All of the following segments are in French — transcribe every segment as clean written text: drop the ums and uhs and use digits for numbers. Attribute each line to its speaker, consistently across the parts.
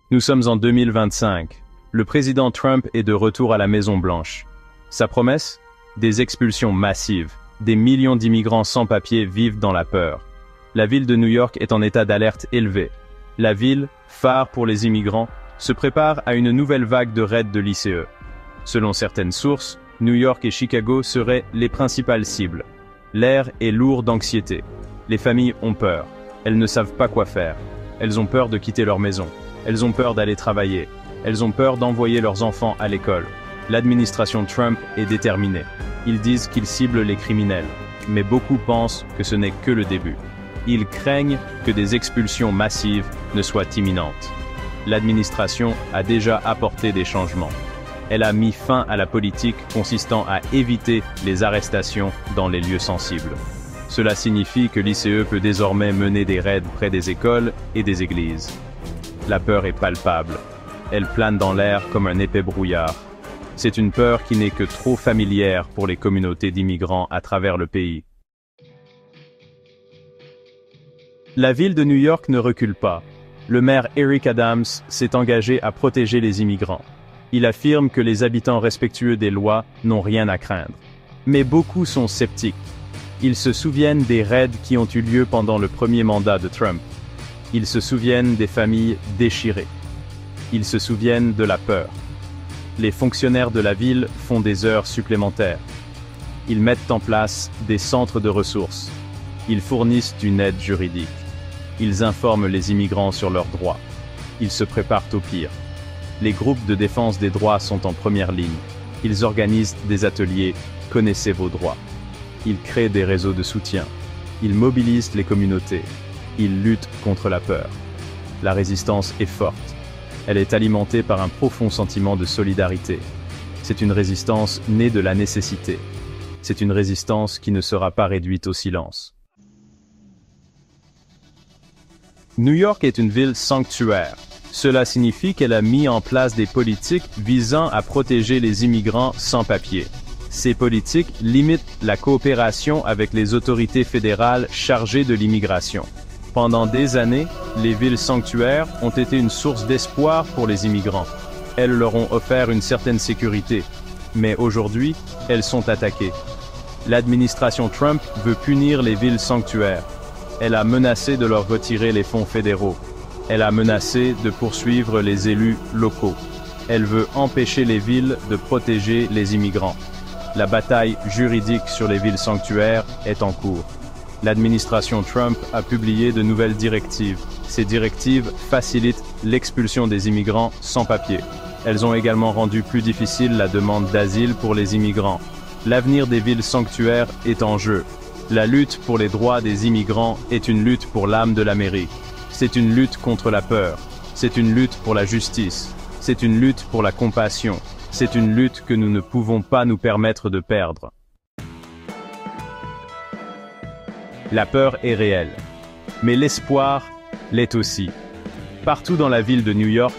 Speaker 1: Nous sommes en 2025. Le président Trump est de retour à la Maison-Blanche. Sa promesse? Des expulsions massives. Des millions d'immigrants sans papier vivent dans la peur. La ville de New York est en état d'alerte élevé. La ville, phare pour les immigrants, se prépare à une nouvelle vague de raids de l'ICE. Selon certaines sources, New York et Chicago seraient les principales cibles. L'air est lourd d'anxiété. Les familles ont peur. Elles ne savent pas quoi faire. Elles ont peur de quitter leur maison. Elles ont peur d'aller travailler. Elles ont peur d'envoyer leurs enfants à l'école. L'administration Trump est déterminée. Ils disent qu'ils ciblent les criminels. Mais beaucoup pensent que ce n'est que le début. Ils craignent que des expulsions massives ne soient imminentes. L'administration a déjà apporté des changements. Elle a mis fin à la politique consistant à éviter les arrestations dans les lieux sensibles. Cela signifie que l'ICE peut désormais mener des raids près des écoles et des églises. La peur est palpable. Elle plane dans l'air comme un épais brouillard. C'est une peur qui n'est que trop familière pour les communautés d'immigrants à travers le pays. La ville de New York ne recule pas. Le maire Eric Adams s'est engagé à protéger les immigrants. Il affirme que les habitants respectueux des lois n'ont rien à craindre. Mais beaucoup sont sceptiques. Ils se souviennent des raids qui ont eu lieu pendant le premier mandat de Trump. Ils se souviennent des familles déchirées. Ils se souviennent de la peur. Les fonctionnaires de la ville font des heures supplémentaires. Ils mettent en place des centres de ressources. Ils fournissent une aide juridique. Ils informent les immigrants sur leurs droits. Ils se préparent au pire. Les groupes de défense des droits sont en première ligne. Ils organisent des ateliers « Connaissez vos droits ». Ils créent des réseaux de soutien. Ils mobilisent les communautés. Ils luttent contre la peur. La résistance est forte. Elle est alimentée par un profond sentiment de solidarité. C'est une résistance née de la nécessité. C'est une résistance qui ne sera pas réduite au silence. New York est une ville sanctuaire. Cela signifie qu'elle a mis en place des politiques visant à protéger les immigrants sans papier. Ces politiques limitent la coopération avec les autorités fédérales chargées de l'immigration. Pendant des années, les villes sanctuaires ont été une source d'espoir pour les immigrants. Elles leur ont offert une certaine sécurité. Mais aujourd'hui, elles sont attaquées. L'administration Trump veut punir les villes sanctuaires. Elle a menacé de leur retirer les fonds fédéraux. Elle a menacé de poursuivre les élus locaux. Elle veut empêcher les villes de protéger les immigrants. La bataille juridique sur les villes sanctuaires est en cours. L'administration Trump a publié de nouvelles directives. Ces directives facilitent l'expulsion des immigrants sans papier. Elles ont également rendu plus difficile la demande d'asile pour les immigrants. L'avenir des villes sanctuaires est en jeu. La lutte pour les droits des immigrants est une lutte pour l'âme de l'Amérique. C'est une lutte contre la peur. C'est une lutte pour la justice. C'est une lutte pour la compassion. C'est une lutte que nous ne pouvons pas nous permettre de perdre. La peur est réelle. Mais l'espoir l'est aussi. Partout dans la ville de New York,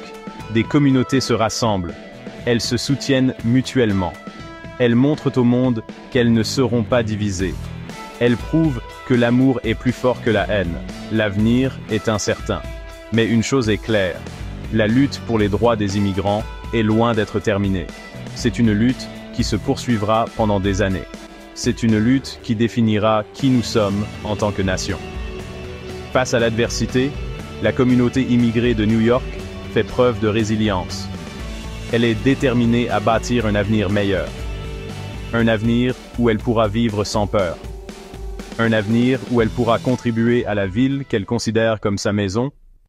Speaker 1: des communautés se rassemblent. Elles se soutiennent mutuellement. Elles montrent au monde qu'elles ne seront pas divisées. Elles prouvent que l'amour est plus fort que la haine. L'avenir est incertain. Mais une chose est claire. La lutte pour les droits des immigrants est loin d'être terminée. C'est une lutte qui se poursuivra pendant des années. C'est une lutte qui définira qui nous sommes en tant que nation. Face à l'adversité, la communauté immigrée de New York fait preuve de résilience. Elle est déterminée à bâtir un avenir meilleur. Un avenir où elle pourra vivre sans peur. Un avenir où elle pourra contribuer à la ville qu'elle considère comme sa maison